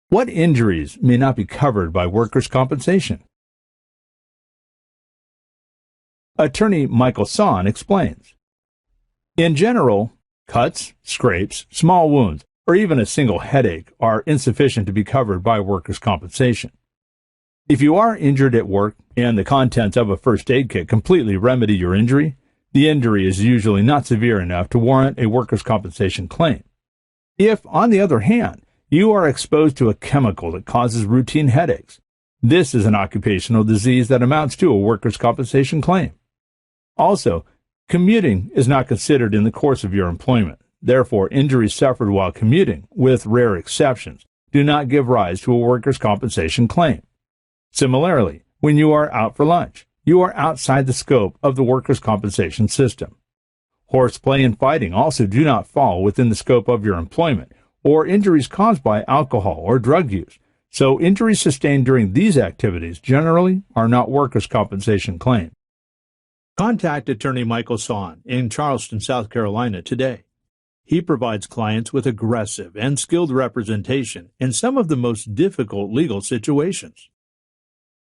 What injuries may not be covered by workers' compensation? Attorney Michael Sahn explains. In general, cuts, scrapes, small wounds, or even a single headache are insufficient to be covered by workers' compensation. If you are injured at work and the contents of a first aid kit completely remedy your injury, the injury is usually not severe enough to warrant a workers' compensation claim. If, on the other hand, you are exposed to a chemical that causes routine headaches, this is an occupational disease that amounts to a workers' compensation claim. Also, commuting is not considered in the course of your employment. Therefore, injuries suffered while commuting, with rare exceptions, do not give rise to a workers' compensation claim. Similarly, when you are out for lunch, you are outside the scope of the workers' compensation system. Horseplay and fighting also do not fall within the scope of your employment, or injuries caused by alcohol or drug use, so injuries sustained during these activities generally are not workers' compensation claims. Contact Attorney Michael Sahn in Charleston, South Carolina today. He provides clients with aggressive and skilled representation in some of the most difficult legal situations.